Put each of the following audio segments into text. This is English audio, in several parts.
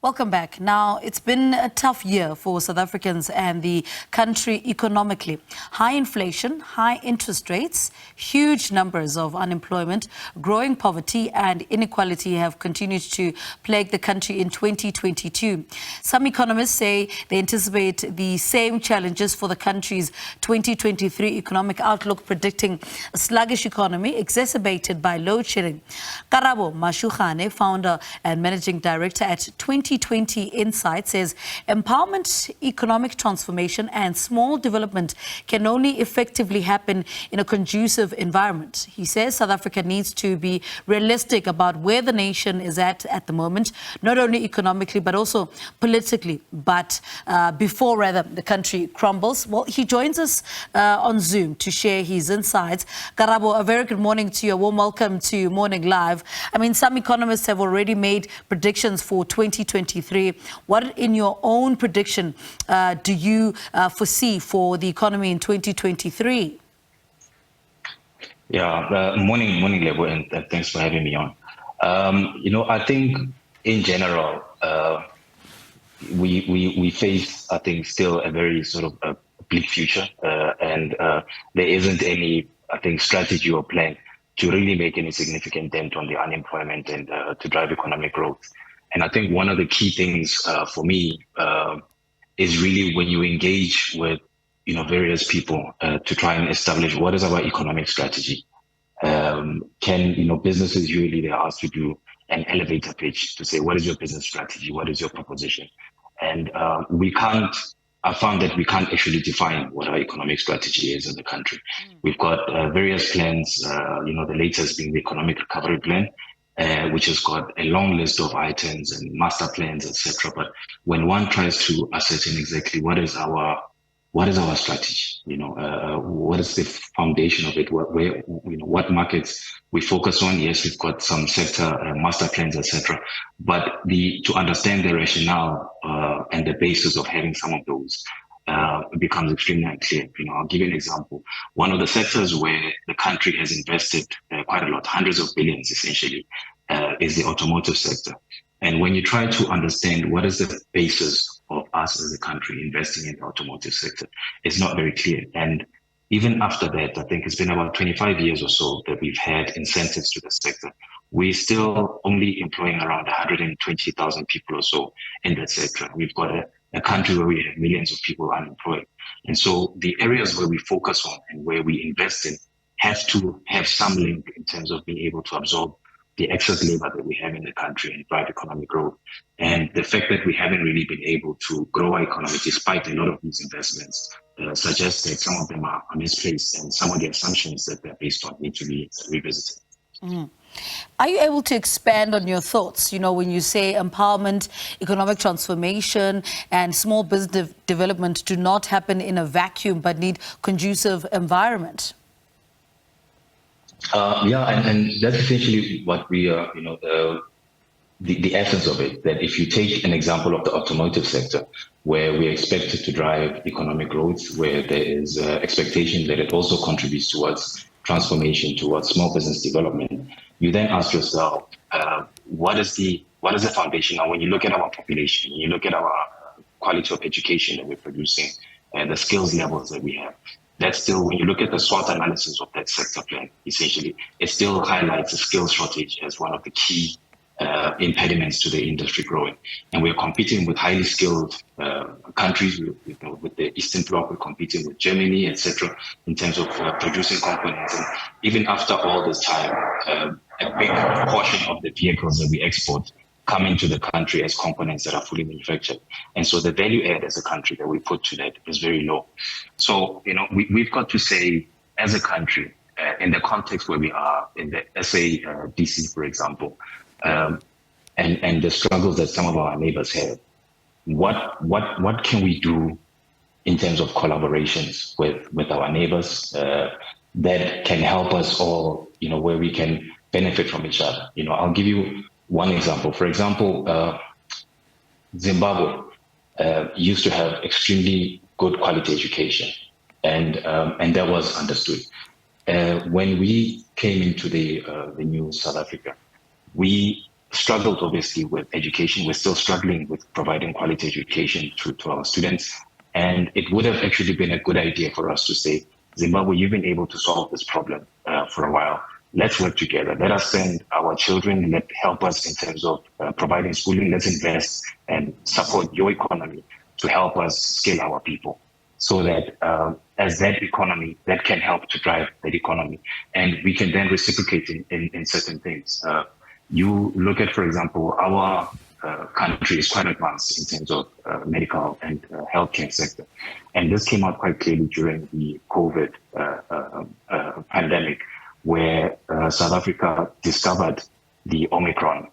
Welcome back. Now, it's been a tough year for South Africans and the country economically. High inflation, high interest rates, huge numbers of unemployment, growing poverty and inequality have continued to plague the country in 2022. Some economists say they anticipate the same challenges for the country's 2023 economic outlook, predicting a sluggish economy exacerbated by load shedding. Karabo Mashugane, founder and managing director at 2020 Insight, says empowerment, economic transformation and small development can only effectively happen in a conducive environment. He says South Africa needs to be realistic about where the nation is at the moment, not only economically but also politically, but before the country crumbles. Well, he joins us on Zoom to share his insights. Karabo, a very good morning to you. A warm welcome to Morning Live. I mean, some economists have already made predictions for 2023. What, in your own prediction, do you foresee for the economy in 2023? Yeah, morning, Lebo, and thanks for having me on. I think in general, we face, I think, still a very sort of a bleak future, and there isn't any, I think, strategy or plan to really make any significant dent on the unemployment and to drive economic growth. And I think one of the key things for me is really when you engage with various people to try and establish what is our economic strategy. Businesses usually they're asked to do an elevator pitch to say, what is your business strategy? What is your proposition? And I found that we can't actually define what our economic strategy is in the country. We've got various plans, the latest being the Economic Recovery Plan, which has got a long list of items and master plans, etc. But when one tries to ascertain exactly what is our strategy, what is the foundation of it, what markets we focus on. Yes, we've got some sector master plans, etc. But to understand the rationale and the basis of having some of those becomes extremely unclear. I'll give you an example. One of the sectors where the country has invested quite a lot, hundreds of billions essentially, is the automotive sector. And when you try to understand what is the basis of us as a country investing in the automotive sector, it's not very clear. And even after that, I think it's been about 25 years or so that we've had incentives to the sector. We're still only employing around 120,000 people or so in that sector. We've got a country where we have millions of people unemployed. And so the areas where we focus on and where we invest in have to have some link in terms of being able to absorb the excess labor that we have in the country and drive economic growth. And the fact that we haven't really been able to grow our economy despite a lot of these investments suggests that some of them are misplaced and some of the assumptions that they're based on need to be revisited. Mm. Are you able to expand on your thoughts, when you say empowerment, economic transformation and small business development do not happen in a vacuum but need conducive environment? And that's essentially what we are, the essence of it, that if you take an example of the automotive sector, where we're expected to drive economic growth, where there is expectation that it also contributes towards transformation, towards small business development, you then ask yourself, what is the foundation? Now, when you look at our population, you look at our quality of education that we're producing, the skills levels that we have, that's still, when you look at the SWOT analysis of that sector plan, essentially, it still highlights a skills shortage as one of the key impediments to the industry growing. And we're competing with highly skilled countries, with the Eastern Bloc, we're competing with Germany, etc., in terms of producing components. And even after all this time, a big portion of the vehicles that we export come into the country as components that are fully manufactured. And so the value add as a country that we put to that is very low. So, we've got to say, as a country, in the context where we are, in the SABC, for example, and the struggles that some of our neighbors have, what can we do in terms of collaborations with our neighbors that can help us all, where we can benefit from each other? I'll give you one example. For example, Zimbabwe used to have extremely good quality education, and that was understood. When we came into the new South Africa, we struggled obviously with education. We're still struggling with providing quality education to our students. And it would have actually been a good idea for us to say, Zimbabwe, you've been able to solve this problem for a while. Let's work together. Let us send our children. Let help us in terms of providing schooling. Let's invest and support your economy to help us scale our people, so that as that economy, that can help to drive that economy, and we can then reciprocate in certain things. You look at, for example, our country is quite advanced in terms of medical and healthcare sector. And this came out quite clearly during the COVID pandemic, where South Africa discovered the Omicron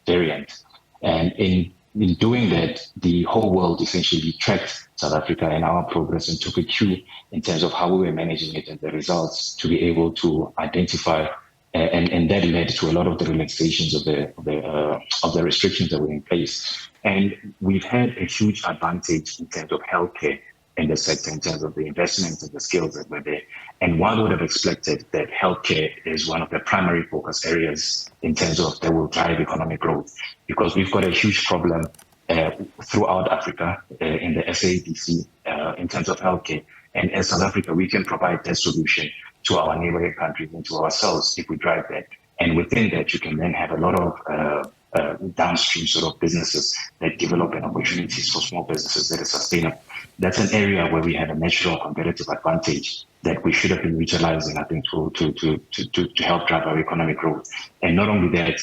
variant. And in doing that, the whole world essentially tracked South Africa and our progress and took a cue in terms of how we were managing it and the results to be able to identify. And that led to a lot of the relaxations of the restrictions that were in place. And we've had a huge advantage in terms of healthcare in the sector, in terms of the investments and the skills that were there. And one would have expected that healthcare is one of the primary focus areas in terms of that will drive economic growth, because we've got a huge problem throughout Africa in the SABC in terms of healthcare. And as South Africa, we can provide that solution to our neighboring countries and to ourselves if we drive that. And within that, you can then have a lot of downstream sort of businesses that develop and opportunities for small businesses that are sustainable. That's an area where we have a natural competitive advantage that we should have been utilizing, I think, to help drive our economic growth. And not only that,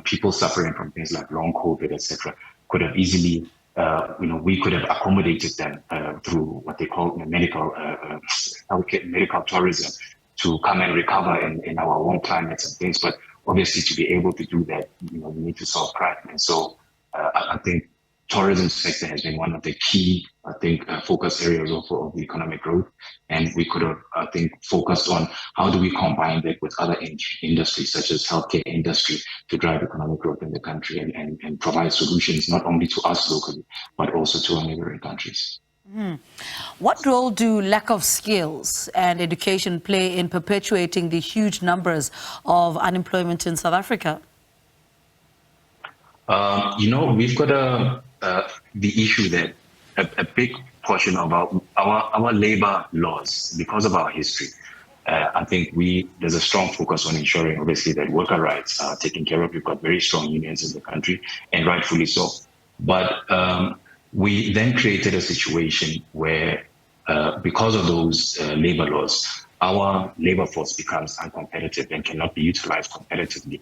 people suffering from things like long COVID, etc., could have easily, we could have accommodated them through what they call medical tourism to come and recover in our own climates and things. But obviously, to be able to do that, we need to solve crime. And so I think tourism sector has been one of the key, focus areas of the economic growth. And we could have, focused on how do we combine that with other industries, such as healthcare industry, to drive economic growth in the country and provide solutions not only to us locally, but also to our neighboring countries. What role do lack of skills and education play in perpetuating the huge numbers of unemployment in South Africa? We've got the issue that a big portion of our labor laws, because of our history, I think there's a strong focus on ensuring, obviously, that worker rights are taken care of. We've got very strong unions in the country, and rightfully so. But we then created a situation where, because of those labor laws, our labor force becomes uncompetitive and cannot be utilized competitively.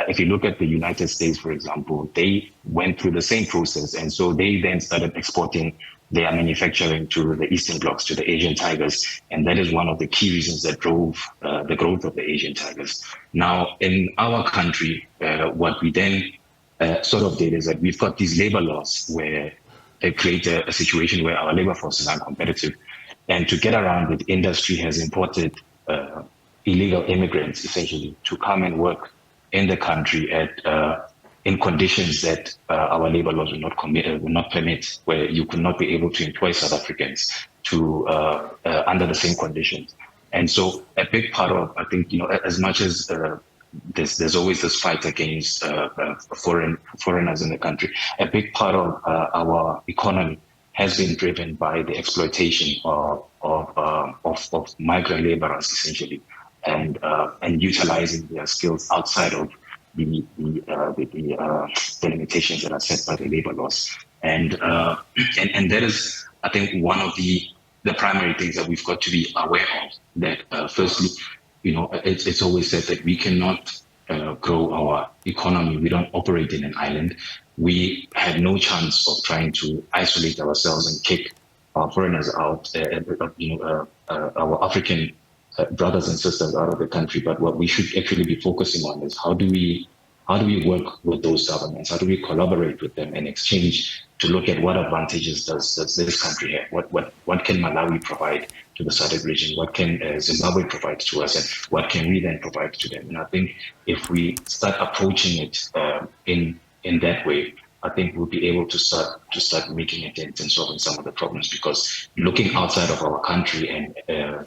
If you look at the United States, for example, they went through the same process. And so they then started exporting their manufacturing to the Eastern blocs, to the Asian tigers. And that is one of the key reasons that drove the growth of the Asian tigers. Now, in our country, what we then sort of did is that we've got these labor laws where they create a situation where our labor force is uncompetitive. And to get around it, industry has imported illegal immigrants, essentially, to come and work in the country in conditions that our labor laws will not permit, where you could not be able to employ South Africans under the same conditions. And so a big part of, as much as there's always this fight against foreigners in the country, a big part of our economy has been driven by the exploitation of migrant laborers, essentially, and utilizing their skills outside of the limitations that are set by the labor laws. And that is, I think, one of the primary things that we've got to be aware of. That firstly, it's always said that we cannot grow our economy. We don't operate in an island. We have no chance of trying to isolate ourselves and kick our foreigners out, our African brothers and sisters out of the country. But what we should actually be focusing on is how do we work with those governments? How do we collaborate with them and exchange to look at what advantages does this country have? What can Malawi provide to the SADC region? What can Zimbabwe provide to us? And what can we then provide to them? And I think if we start approaching it in that way, I think we'll be able to start making a dent in solving some of the problems, because looking outside of our country and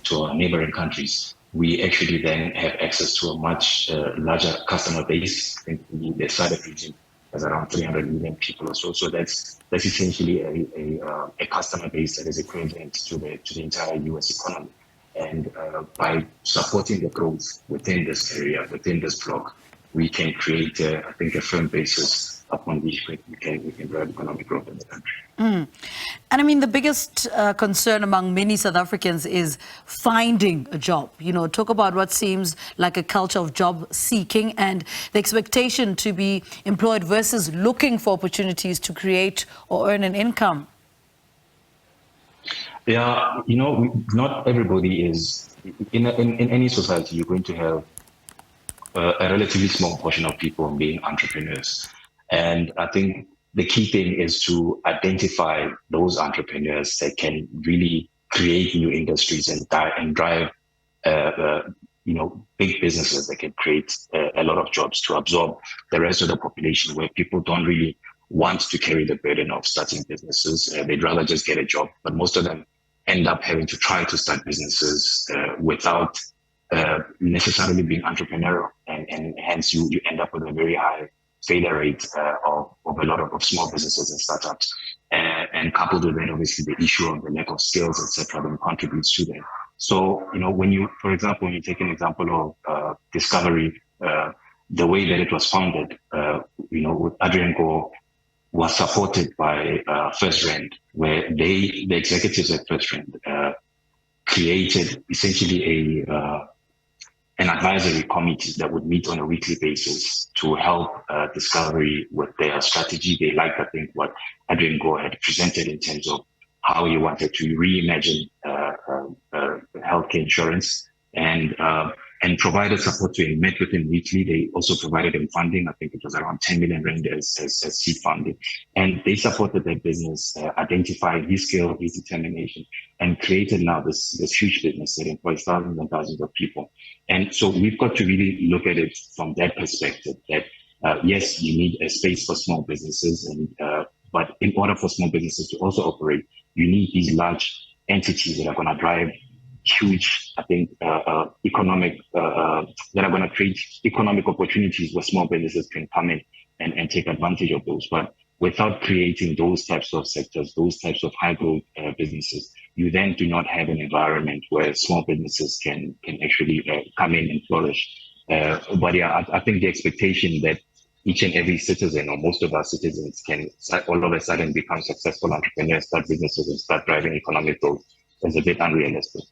to our neighboring countries, we actually then have access to a much larger customer base. I think the SADC region has around 300 million people or so. So that's essentially a customer base that is equivalent to the entire US economy. And by supporting the growth within this area, within this block, we can create, I think, a firm basis upon which we can drive economic growth in the country. And I mean, the biggest concern among many South Africans is finding a job. You know, talk about what seems like a culture of job seeking and the expectation to be employed versus looking for opportunities to create or earn an income. Yeah, you know, not everybody is, in any society, you're going to have a relatively small portion of people being entrepreneurs. And I think the key thing is to identify those entrepreneurs that can really create new industries and drive, you know, big businesses that can create a lot of jobs to absorb the rest of the population, where people don't really want to carry the burden of starting businesses. They'd rather just get a job, but most of them end up having to try to start businesses without necessarily being entrepreneurial, and hence you end up with a very high failure rate of a lot of small businesses and startups. And coupled with that, obviously, the issue of the lack of skills, etc., that contributes to that. So, you know, when you, for example, when you take an example of Discovery, the way that it was founded, you know, with Adrian Gore, was supported by First Rand, where the executives at First Rand created essentially an advisory committee that would meet on a weekly basis to help Discovery with their strategy. They liked, I think, what Adrian Gore had presented in terms of how he wanted to reimagine healthcare insurance, and provided support to him, met with him weekly. They also provided him funding. I think it was around 10 million rand as seed funding. And they supported their business, identified his skill, his determination, and created now this huge business that employs thousands and thousands of people. And so we've got to really look at it from that perspective, that yes, you need a space for small businesses, and but in order for small businesses to also operate, you need these large entities that are going to drive huge, I think, economic, that are going to create economic opportunities where small businesses can come in and take advantage of those. But without creating those types of sectors, those types of high growth businesses, you then do not have an environment where small businesses can actually come in and flourish. But yeah, I think the expectation that each and every citizen, or most of our citizens, can all of a sudden become successful entrepreneurs, start businesses, and start driving economic growth is a bit unrealistic.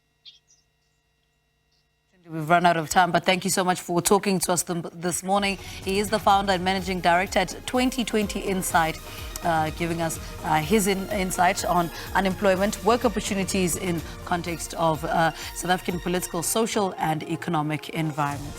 We've run out of time, but thank you so much for talking to us this morning. He is the founder and managing director at 2020 Insight, giving us his insight on unemployment, work opportunities in context of South African political, social, and economic environment.